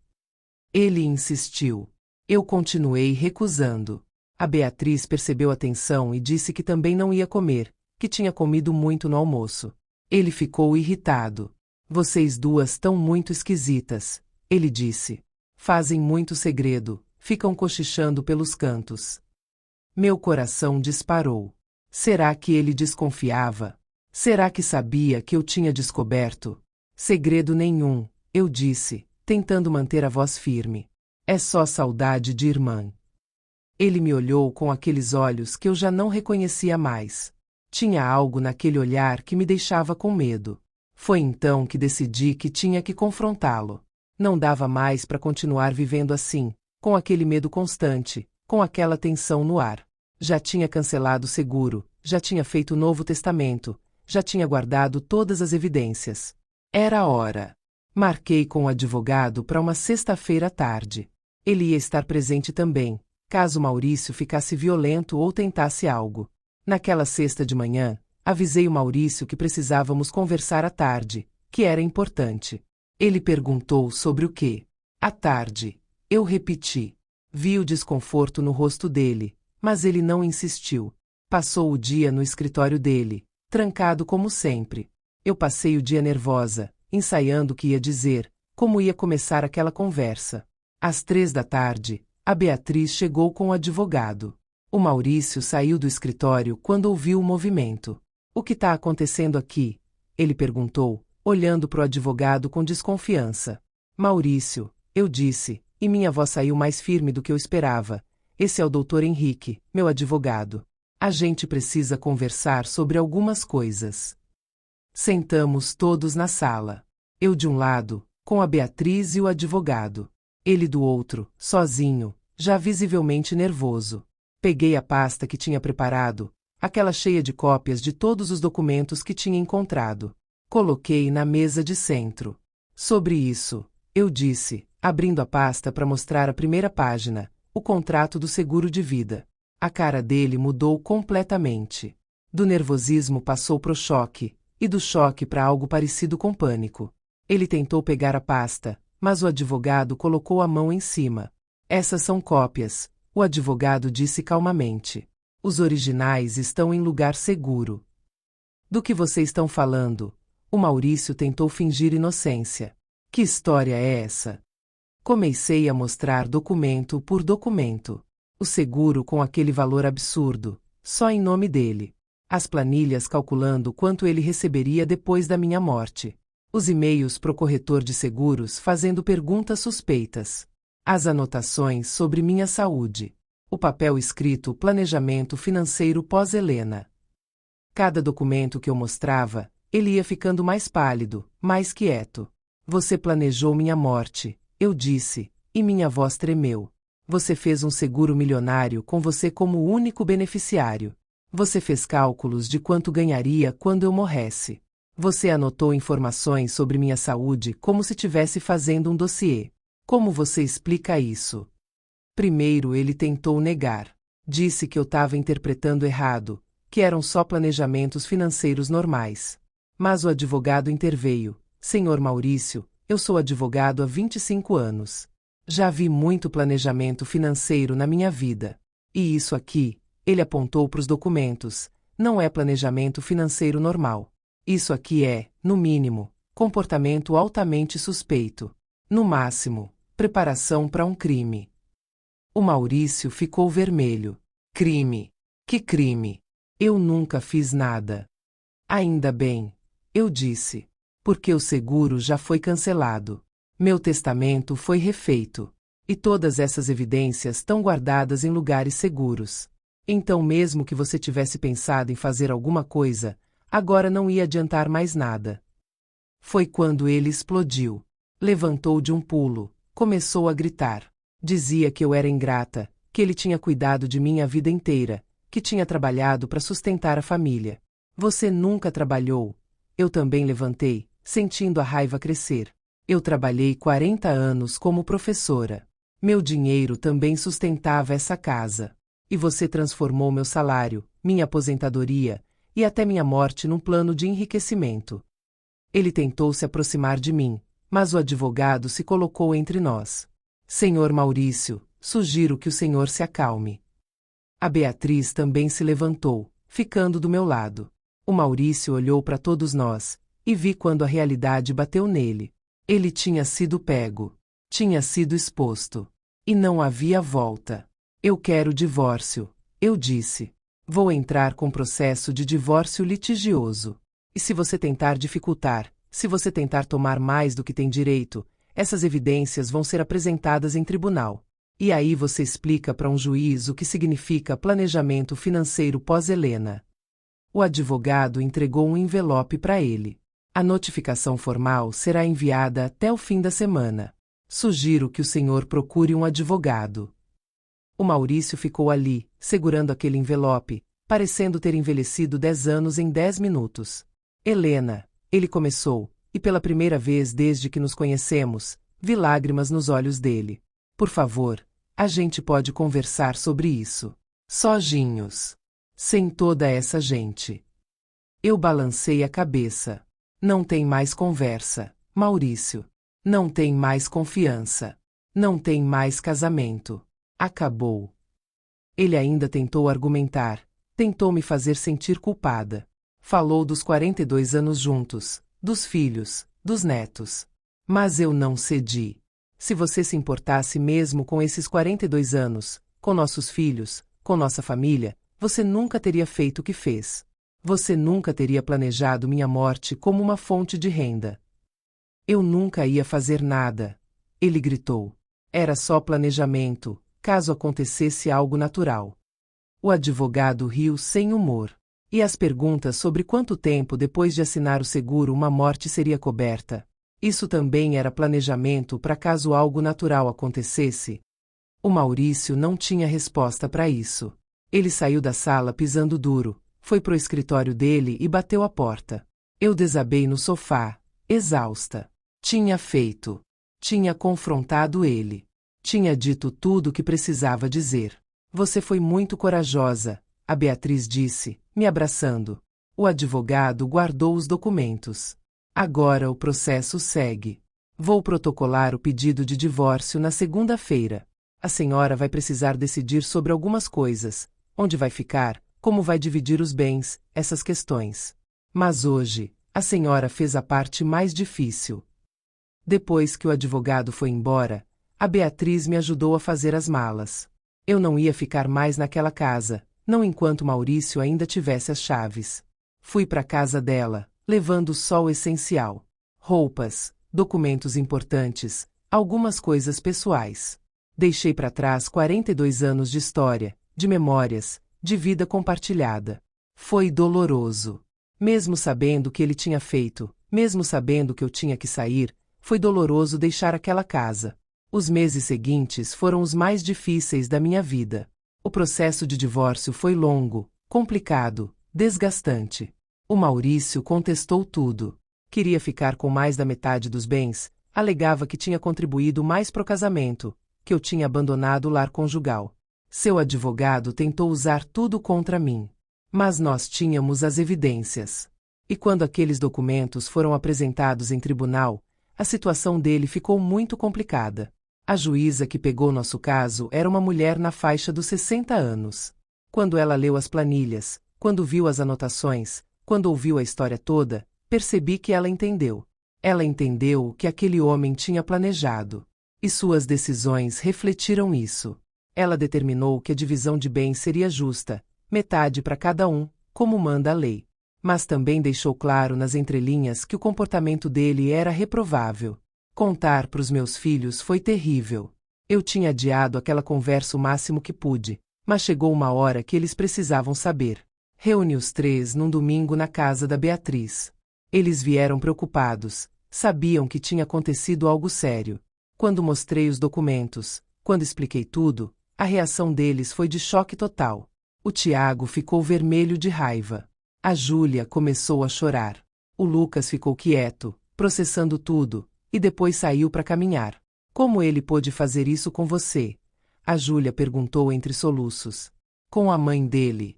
Ele insistiu. Eu continuei recusando. A Beatriz percebeu a tensão e disse que também não ia comer, que tinha comido muito no almoço. Ele ficou irritado. Vocês duas estão muito esquisitas, ele disse. Fazem muito segredo, ficam cochichando pelos cantos. Meu coração disparou. Será que ele desconfiava? Será que sabia que eu tinha descoberto? Segredo nenhum, eu disse, tentando manter a voz firme. É só saudade de irmã. Ele me olhou com aqueles olhos que eu já não reconhecia mais. Tinha algo naquele olhar que me deixava com medo. Foi então que decidi que tinha que confrontá-lo. Não dava mais para continuar vivendo assim, com aquele medo constante, com aquela tensão no ar. Já tinha cancelado o seguro, já tinha feito o Novo Testamento, já tinha guardado todas as evidências. Era a hora. Marquei com o advogado para uma sexta-feira à tarde. Ele ia estar presente também, caso Maurício ficasse violento ou tentasse algo. Naquela sexta de manhã, avisei o Maurício que precisávamos conversar à tarde, que era importante. Ele perguntou sobre o quê? À tarde. Eu repeti. Vi o desconforto no rosto dele, mas ele não insistiu. Passou o dia no escritório dele, trancado como sempre. Eu passei o dia nervosa, ensaiando o que ia dizer, como ia começar aquela conversa. Às 15h, a Beatriz chegou com o advogado. O Maurício saiu do escritório quando ouviu o movimento. O que está acontecendo aqui? Ele perguntou, olhando para o advogado com desconfiança. Maurício, eu disse, e minha voz saiu mais firme do que eu esperava. esse é o Dr. Henrique, meu advogado. A gente precisa conversar sobre algumas coisas. Sentamos todos na sala. Eu de um lado, com a Beatriz e o advogado. Ele do outro, sozinho, já visivelmente nervoso. Peguei a pasta que tinha preparado, aquela cheia de cópias de todos os documentos que tinha encontrado. Coloquei na mesa de centro. Sobre isso, eu disse, abrindo a pasta para mostrar a primeira página, o contrato do seguro de vida. A cara dele mudou completamente. Do nervosismo passou pro choque, e do choque para algo parecido com pânico. Ele tentou pegar a pasta, mas o advogado colocou a mão em cima. Essas são cópias, o advogado disse calmamente. Os originais estão em lugar seguro. Do que vocês estão falando? O Maurício tentou fingir inocência. Que história é essa? Comecei a mostrar documento por documento. O seguro com aquele valor absurdo, só em nome dele. As planilhas calculando quanto ele receberia depois da minha morte. Os e-mails pro corretor de seguros fazendo perguntas suspeitas. As anotações sobre minha saúde. O papel escrito Planejamento Financeiro pós-Helena. Cada documento que eu mostrava, ele ia ficando mais pálido, mais quieto. Você planejou minha morte, eu disse, e minha voz tremeu. Você fez um seguro milionário com você como único beneficiário. Você fez cálculos de quanto ganharia quando eu morresse. Você anotou informações sobre minha saúde como se estivesse fazendo um dossiê. Como você explica isso? Primeiro ele tentou negar. Disse que eu estava interpretando errado, que eram só planejamentos financeiros normais. Mas o advogado interveio. Senhor Maurício, eu sou advogado há 25 anos. Já vi muito planejamento financeiro na minha vida. E isso aqui, ele apontou para os documentos, não é planejamento financeiro normal. Isso aqui é, no mínimo, comportamento altamente suspeito. No máximo, preparação para um crime. O Maurício ficou vermelho. Crime? Que crime? Eu nunca fiz nada. Ainda bem, eu disse, porque o seguro já foi cancelado. Meu testamento foi refeito. E todas essas evidências estão guardadas em lugares seguros. Então, mesmo que você tivesse pensado em fazer alguma coisa, agora não ia adiantar mais nada. Foi quando ele explodiu. Levantou de um pulo, começou a gritar. Dizia que eu era ingrata, que ele tinha cuidado de mim a vida inteira, que tinha trabalhado para sustentar a família. Você nunca trabalhou. Eu também levantei, sentindo a raiva crescer. Eu trabalhei 40 anos como professora. Meu dinheiro também sustentava essa casa. E você transformou meu salário, minha aposentadoria, e até minha morte num plano de enriquecimento. Ele tentou se aproximar de mim, mas o advogado se colocou entre nós. Senhor Maurício, sugiro que o senhor se acalme. A Beatriz também se levantou, ficando do meu lado. O Maurício olhou para todos nós, e vi quando a realidade bateu nele. Ele tinha sido pego. Tinha sido exposto. E não havia volta. Eu quero divórcio, eu disse. Vou entrar com processo de divórcio litigioso. E se você tentar dificultar, se você tentar tomar mais do que tem direito, essas evidências vão ser apresentadas em tribunal. E aí você explica para um juiz o que significa planejamento financeiro pós-Helena. O advogado entregou um envelope para ele. A notificação formal será enviada até o fim da semana. Sugiro que o senhor procure um advogado. O Maurício ficou ali, segurando aquele envelope, parecendo ter envelhecido 10 anos em 10 minutos. Helena, ele começou, e pela primeira vez desde que nos conhecemos, vi lágrimas nos olhos dele. Por favor, a gente pode conversar sobre isso. Sozinhos. Sem toda essa gente. Eu balancei a cabeça. Não tem mais conversa, Maurício. Não tem mais confiança. Não tem mais casamento. Acabou. Ele ainda tentou argumentar, tentou me fazer sentir culpada. Falou dos 42 anos juntos, dos filhos, dos netos. Mas eu não cedi. Se você se importasse mesmo com esses 42 anos, com nossos filhos, com nossa família, você nunca teria feito o que fez. Você nunca teria planejado minha morte como uma fonte de renda. Eu nunca ia fazer nada. Ele gritou. Era só planejamento. caso acontecesse algo natural. O advogado riu sem humor. E as perguntas sobre quanto tempo depois de assinar o seguro uma morte seria coberta? Isso também era planejamento para caso algo natural acontecesse? O Maurício não tinha resposta para isso. Ele saiu da sala pisando duro, foi pro escritório dele e bateu a porta. Eu desabei no sofá, exausta. Tinha feito. Tinha confrontado ele. Tinha dito tudo o que precisava dizer. Você foi muito corajosa, a Beatriz disse, me abraçando. O advogado guardou os documentos. Agora o processo segue. Vou protocolar o pedido de divórcio na segunda-feira. A senhora vai precisar decidir sobre algumas coisas. Onde vai ficar, como vai dividir os bens, essas questões. Mas hoje, a senhora fez a parte mais difícil. Depois que o advogado foi embora, a Beatriz me ajudou a fazer as malas. Eu não ia ficar mais naquela casa, não enquanto Maurício ainda tivesse as chaves. Fui para a casa dela, levando só o essencial. Roupas, documentos importantes, algumas coisas pessoais. Deixei para trás 42 anos de história, de memórias, de vida compartilhada. Foi doloroso. Mesmo sabendo o que ele tinha feito, mesmo sabendo que eu tinha que sair, foi doloroso deixar aquela casa. Os meses seguintes foram os mais difíceis da minha vida. O processo de divórcio foi longo, complicado, desgastante. O Maurício contestou tudo. Queria ficar com mais da metade dos bens, alegava que tinha contribuído mais pro casamento, que eu tinha abandonado o lar conjugal. Seu advogado tentou usar tudo contra mim. Mas nós tínhamos as evidências. E quando aqueles documentos foram apresentados em tribunal, a situação dele ficou muito complicada. A juíza que pegou nosso caso era uma mulher na faixa dos 60 anos. Quando ela leu as planilhas, quando viu as anotações, quando ouviu a história toda, percebi que ela entendeu. Ela entendeu o que aquele homem tinha planejado. E suas decisões refletiram isso. Ela determinou que a divisão de bens seria justa, metade para cada um, como manda a lei. Mas também deixou claro nas entrelinhas que o comportamento dele era reprovável. Contar para os meus filhos foi terrível. Eu tinha adiado aquela conversa o máximo que pude, mas chegou uma hora que eles precisavam saber. Reuni os três num domingo na casa da Beatriz. Eles vieram preocupados, sabiam que tinha acontecido algo sério. Quando mostrei os documentos, quando expliquei tudo, a reação deles foi de choque total. O Tiago ficou vermelho de raiva. A Júlia começou a chorar. O Lucas ficou quieto, processando tudo, e depois saiu para caminhar. Como ele pôde fazer isso com você? A Júlia perguntou entre soluços. Com a mãe dele.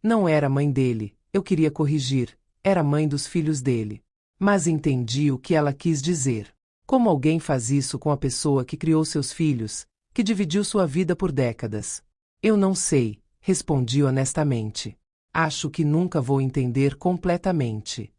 Não era mãe dele, eu queria corrigir, era mãe dos filhos dele. Mas entendi o que ela quis dizer. Como alguém faz isso com a pessoa que criou seus filhos, que dividiu sua vida por décadas? Eu não sei, respondi honestamente. Acho que nunca vou entender completamente.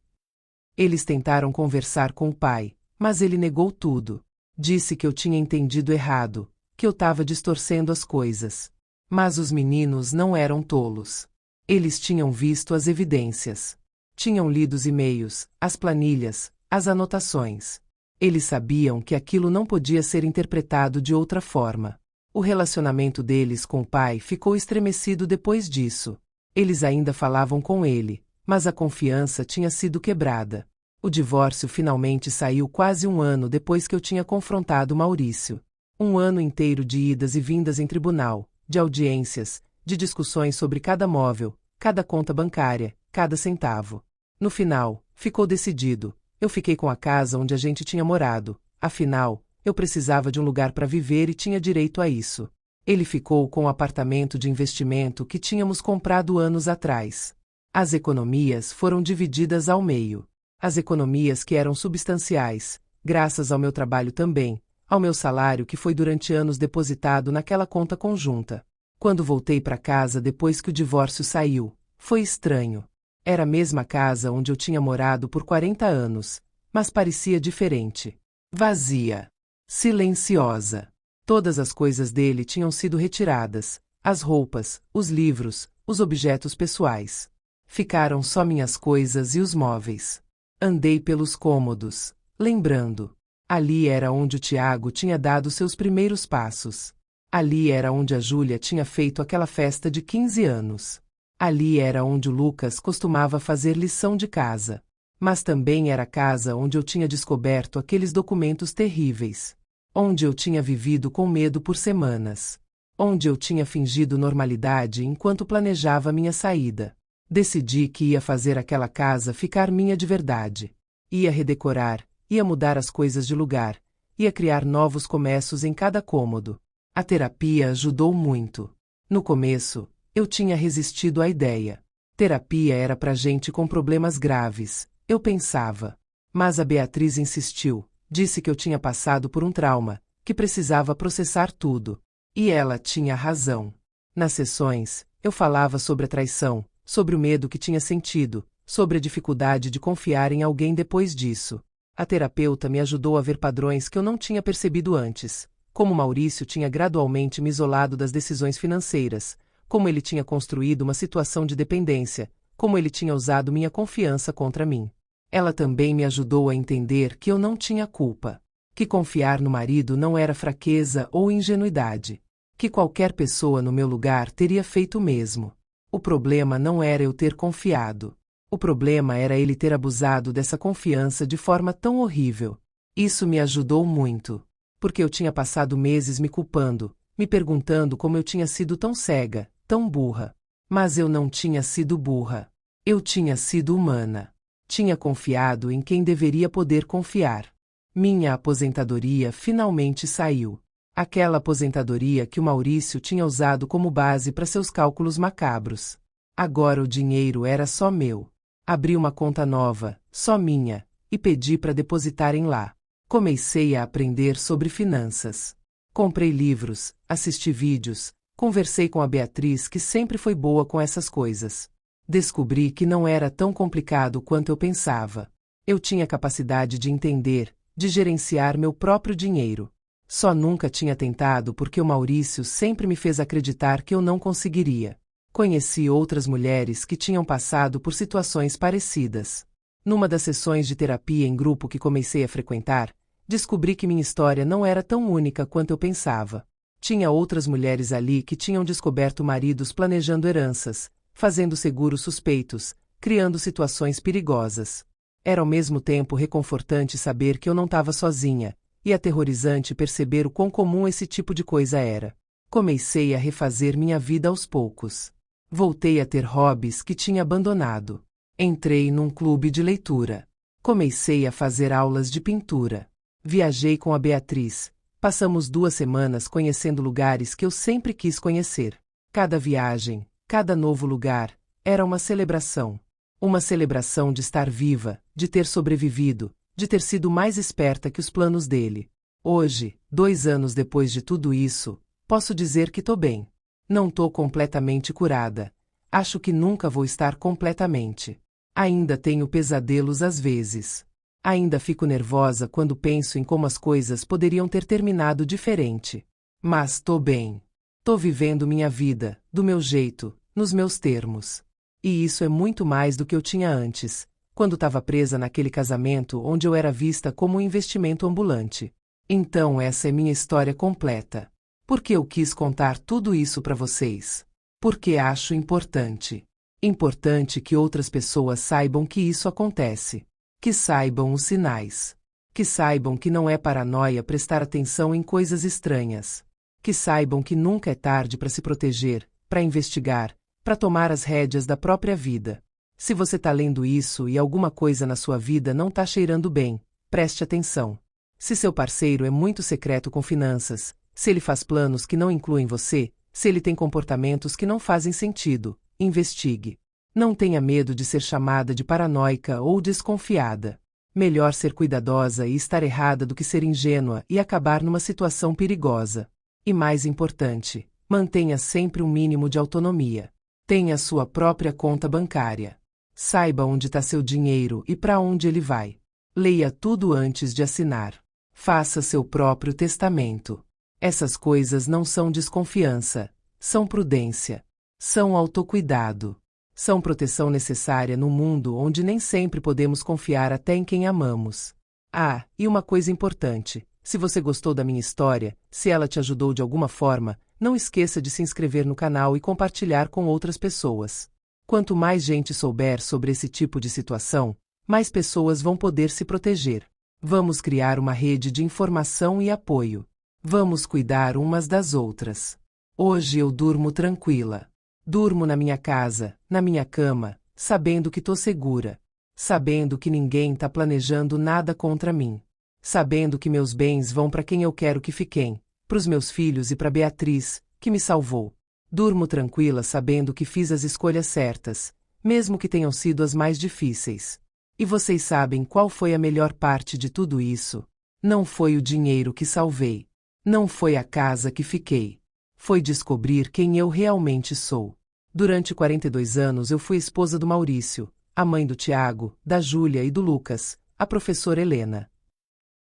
Eles tentaram conversar com o pai, mas ele negou tudo. Disse que eu tinha entendido errado, que eu estava distorcendo as coisas. Mas os meninos não eram tolos. Eles tinham visto as evidências. Tinham lido os e-mails, as planilhas, as anotações. Eles sabiam que aquilo não podia ser interpretado de outra forma. O relacionamento deles com o pai ficou estremecido depois disso. Eles ainda falavam com ele, mas a confiança tinha sido quebrada. O divórcio finalmente saiu quase um ano depois que eu tinha confrontado Maurício. Um ano inteiro de idas e vindas em tribunal, de audiências, de discussões sobre cada móvel, cada conta bancária, cada centavo. No final, ficou decidido. Eu fiquei com a casa onde a gente tinha morado. Afinal, eu precisava de um lugar para viver e tinha direito a isso. Ele ficou com o apartamento de investimento que tínhamos comprado anos atrás. As economias foram divididas ao meio. As economias que eram substanciais, graças ao meu trabalho também, ao meu salário que foi durante anos depositado naquela conta conjunta. Quando voltei para casa depois que o divórcio saiu, foi estranho. Era a mesma casa onde eu tinha morado por 40 anos, mas parecia diferente. Vazia. Silenciosa. Todas as coisas dele tinham sido retiradas, as roupas, os livros, os objetos pessoais. Ficaram só minhas coisas e os móveis. Andei pelos cômodos, lembrando. Ali era onde o Tiago tinha dado seus primeiros passos. Ali era onde a Júlia tinha feito aquela festa de 15 anos. Ali era onde o Lucas costumava fazer lição de casa. Mas também era a casa onde eu tinha descoberto aqueles documentos terríveis. Onde eu tinha vivido com medo por semanas. Onde eu tinha fingido normalidade enquanto planejava minha saída. Decidi que ia fazer aquela casa ficar minha de verdade. Ia redecorar, ia mudar as coisas de lugar, ia criar novos começos em cada cômodo. A terapia ajudou muito. No começo, eu tinha resistido à ideia. Terapia era pra gente com problemas graves, eu pensava. Mas a Beatriz insistiu, disse que eu tinha passado por um trauma, que precisava processar tudo. E ela tinha razão. Nas sessões, eu falava sobre a traição, sobre o medo que tinha sentido, sobre a dificuldade de confiar em alguém depois disso. A terapeuta me ajudou a ver padrões que eu não tinha percebido antes. Como Maurício tinha gradualmente me isolado das decisões financeiras, como ele tinha construído uma situação de dependência, como ele tinha usado minha confiança contra mim. Ela também me ajudou a entender que eu não tinha culpa, que confiar no marido não era fraqueza ou ingenuidade, que qualquer pessoa no meu lugar teria feito o mesmo. O problema não era eu ter confiado. O problema era ele ter abusado dessa confiança de forma tão horrível. Isso me ajudou muito. Porque eu tinha passado meses me culpando, me perguntando como eu tinha sido tão cega, tão burra. Mas eu não tinha sido burra. Eu tinha sido humana. Tinha confiado em quem deveria poder confiar. Minha aposentadoria finalmente saiu. Aquela aposentadoria que o Maurício tinha usado como base para seus cálculos macabros. Agora o dinheiro era só meu. Abri uma conta nova, só minha, e pedi para depositarem lá. Comecei a aprender sobre finanças. Comprei livros, assisti vídeos, conversei com a Beatriz que sempre foi boa com essas coisas. Descobri que não era tão complicado quanto eu pensava. Eu tinha capacidade de entender, de gerenciar meu próprio dinheiro. Só nunca tinha tentado porque o Maurício sempre me fez acreditar que eu não conseguiria. Conheci outras mulheres que tinham passado por situações parecidas. Numa das sessões de terapia em grupo que comecei a frequentar, descobri que minha história não era tão única quanto eu pensava. Tinha outras mulheres ali que tinham descoberto maridos planejando heranças, fazendo seguros suspeitos, criando situações perigosas. Era ao mesmo tempo reconfortante saber que eu não estava sozinha, e aterrorizante perceber o quão comum esse tipo de coisa era. Comecei a refazer minha vida aos poucos. Voltei a ter hobbies que tinha abandonado. Entrei num clube de leitura. Comecei a fazer aulas de pintura. Viajei com a Beatriz. Passamos 2 semanas conhecendo lugares que eu sempre quis conhecer. Cada viagem, cada novo lugar, era uma celebração. Uma celebração de estar viva, de ter sobrevivido, de ter sido mais esperta que os planos dele. Hoje, 2 anos depois de tudo isso, posso dizer que tô bem. Não tô completamente curada. Acho que nunca vou estar completamente. Ainda tenho pesadelos às vezes. Ainda fico nervosa quando penso em como as coisas poderiam ter terminado diferente. Mas tô bem. Tô vivendo minha vida, do meu jeito, nos meus termos. E isso é muito mais do que eu tinha antes, quando estava presa naquele casamento onde eu era vista como um investimento ambulante. Então essa é minha história completa. Porque eu quis contar tudo isso para vocês. Porque acho importante. Importante que outras pessoas saibam que isso acontece. Que saibam os sinais. Que saibam que não é paranoia prestar atenção em coisas estranhas. Que saibam que nunca é tarde para se proteger, para investigar, para tomar as rédeas da própria vida. Se você está lendo isso e alguma coisa na sua vida não está cheirando bem, preste atenção. Se seu parceiro é muito secreto com finanças, se ele faz planos que não incluem você, se ele tem comportamentos que não fazem sentido, investigue. Não tenha medo de ser chamada de paranoica ou desconfiada. Melhor ser cuidadosa e estar errada do que ser ingênua e acabar numa situação perigosa. E mais importante, mantenha sempre um mínimo de autonomia. Tenha sua própria conta bancária. Saiba onde está seu dinheiro e para onde ele vai. Leia tudo antes de assinar. Faça seu próprio testamento. Essas coisas não são desconfiança, são prudência. São autocuidado. São proteção necessária num mundo onde nem sempre podemos confiar até em quem amamos. Ah, e uma coisa importante, Se você gostou da minha história, se ela te ajudou de alguma forma, não esqueça de se inscrever no canal e compartilhar com outras pessoas. Quanto mais gente souber sobre esse tipo de situação, mais pessoas vão poder se proteger. Vamos criar uma rede de informação e apoio. Vamos cuidar umas das outras. Hoje eu durmo tranquila. Durmo na minha casa, na minha cama, sabendo que tô segura. Sabendo que ninguém tá planejando nada contra mim. Sabendo que meus bens vão para quem eu quero que fiquem, pros meus filhos e para Beatriz, que me salvou. Durmo tranquila sabendo que fiz as escolhas certas, mesmo que tenham sido as mais difíceis. E vocês sabem qual foi a melhor parte de tudo isso? Não foi o dinheiro que salvei. Não foi a casa que fiquei. Foi descobrir quem eu realmente sou. Durante 42 anos eu fui esposa do Maurício, a mãe do Tiago, da Júlia e do Lucas, a professora Helena.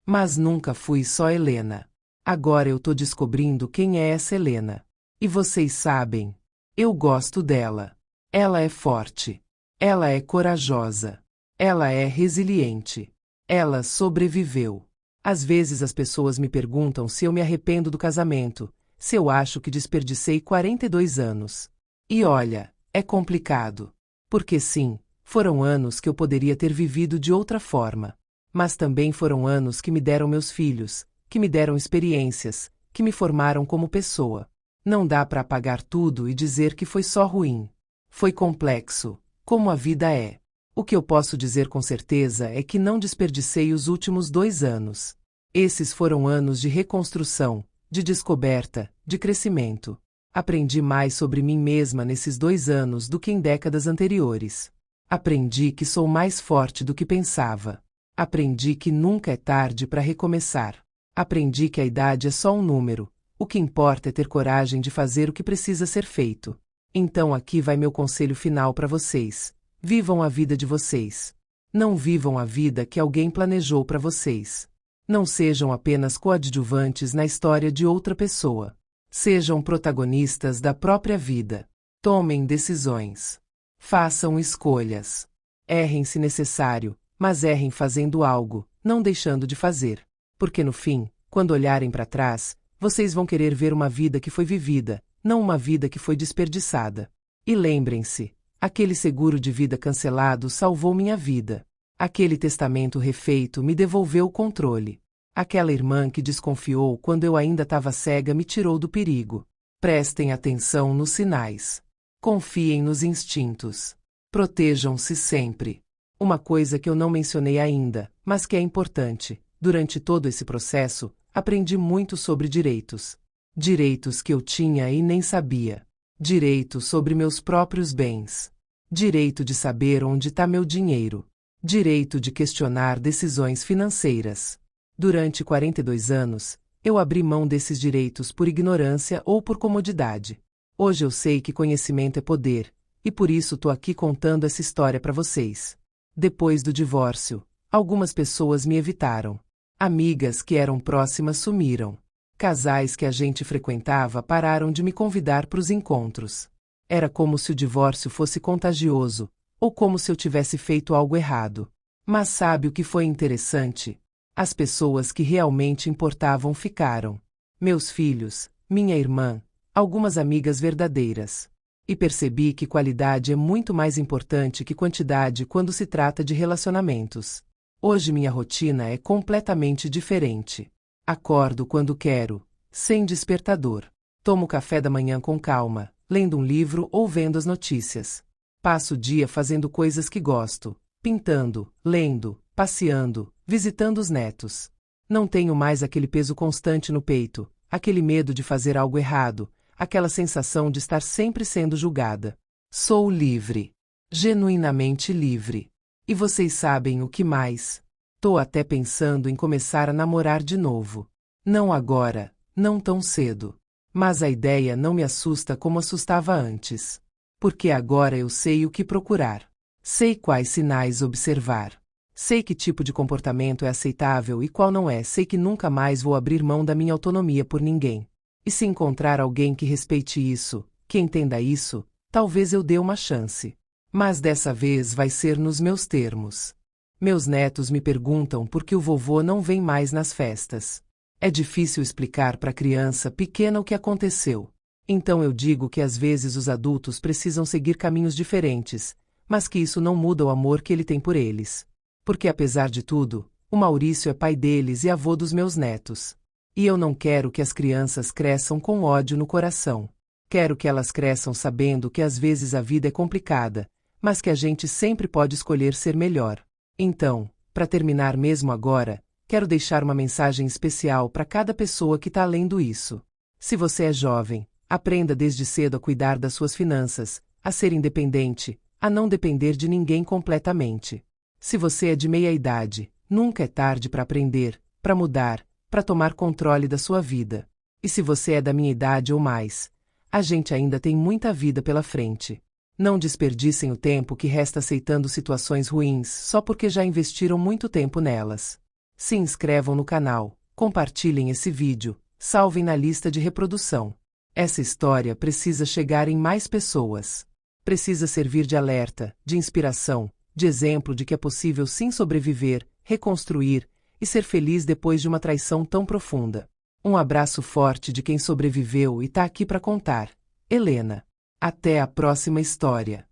Mas nunca fui só Helena. Agora eu tô descobrindo quem é essa Helena. E vocês sabem, eu gosto dela. Ela é forte. Ela é corajosa. Ela é resiliente. Ela sobreviveu. Às vezes as pessoas me perguntam se eu me arrependo do casamento, se eu acho que desperdicei 42 anos. E olha, é complicado. Porque sim, foram anos que eu poderia ter vivido de outra forma. Mas também foram anos que me deram meus filhos, que me deram experiências, que me formaram como pessoa. Não dá para apagar tudo e dizer que foi só ruim. Foi complexo, como a vida é. O que eu posso dizer com certeza é que não desperdicei os últimos 2 anos. Esses foram anos de reconstrução, de descoberta, de crescimento. Aprendi mais sobre mim mesma nesses 2 anos do que em décadas anteriores. Aprendi que sou mais forte do que pensava. Aprendi que nunca é tarde para recomeçar. Aprendi que a idade é só um número. O que importa é ter coragem de fazer o que precisa ser feito. Então aqui vai meu conselho final para vocês. Vivam a vida de vocês. Não vivam a vida que alguém planejou para vocês. Não sejam apenas coadjuvantes na história de outra pessoa. Sejam protagonistas da própria vida. Tomem decisões. Façam escolhas. Errem se necessário, mas errem fazendo algo, não deixando de fazer. Porque no fim, quando olharem para trás, vocês vão querer ver uma vida que foi vivida, não uma vida que foi desperdiçada. E lembrem-se, aquele seguro de vida cancelado salvou minha vida. Aquele testamento refeito me devolveu o controle. Aquela irmã que desconfiou quando eu ainda estava cega me tirou do perigo. Prestem atenção nos sinais. Confiem nos instintos. Protejam-se sempre. Uma coisa que eu não mencionei ainda, mas que é importante. Durante todo esse processo, aprendi muito sobre direitos. Direitos que eu tinha e nem sabia. Direito sobre meus próprios bens. Direito de saber onde está meu dinheiro. Direito de questionar decisões financeiras. Durante 42 anos, eu abri mão desses direitos por ignorância ou por comodidade. Hoje eu sei que conhecimento é poder, e por isso tô aqui contando essa história para vocês. Depois do divórcio, algumas pessoas me evitaram. Amigas que eram próximas sumiram. Casais que a gente frequentava pararam de me convidar para os encontros. Era como se o divórcio fosse contagioso, ou como se eu tivesse feito algo errado. Mas sabe o que foi interessante? As pessoas que realmente importavam ficaram. Meus filhos, minha irmã, algumas amigas verdadeiras. E percebi que qualidade é muito mais importante que quantidade quando se trata de relacionamentos. Hoje minha rotina é completamente diferente. Acordo quando quero, sem despertador. Tomo café da manhã com calma, lendo um livro ou vendo as notícias. Passo o dia fazendo coisas que gosto, pintando, lendo, passeando, visitando os netos. Não tenho mais aquele peso constante no peito, aquele medo de fazer algo errado, aquela sensação de estar sempre sendo julgada. Sou livre. Genuinamente livre. E vocês sabem o que mais? Tô até pensando em começar a namorar de novo. Não agora, não tão cedo. Mas a ideia não me assusta como assustava antes. Porque agora eu sei o que procurar. Sei quais sinais observar. Sei que tipo de comportamento é aceitável e qual não é. Sei que nunca mais vou abrir mão da minha autonomia por ninguém. E se encontrar alguém que respeite isso, que entenda isso, talvez eu dê uma chance. Mas dessa vez vai ser nos meus termos. Meus netos me perguntam por que o vovô não vem mais nas festas. É difícil explicar para a criança pequena o que aconteceu. Então eu digo que às vezes os adultos precisam seguir caminhos diferentes, mas que isso não muda o amor que ele tem por eles. Porque apesar de tudo, o Maurício é pai deles e avô dos meus netos. E eu não quero que as crianças cresçam com ódio no coração. Quero que elas cresçam sabendo que às vezes a vida é complicada, mas que a gente sempre pode escolher ser melhor. Então, para terminar mesmo agora, quero deixar uma mensagem especial para cada pessoa que está lendo isso. Se você é jovem, aprenda desde cedo a cuidar das suas finanças, a ser independente, a não depender de ninguém completamente. Se você é de meia idade, nunca é tarde para aprender, para mudar, para tomar controle da sua vida. E se você é da minha idade ou mais, a gente ainda tem muita vida pela frente. Não desperdicem o tempo que resta aceitando situações ruins só porque já investiram muito tempo nelas. Se inscrevam no canal, compartilhem esse vídeo, salvem na lista de reprodução. Essa história precisa chegar em mais pessoas. Precisa servir de alerta, de inspiração, de exemplo de que é possível sim sobreviver, reconstruir e ser feliz depois de uma traição tão profunda. Um abraço forte de quem sobreviveu e tá aqui para contar. Helena. Até a próxima história.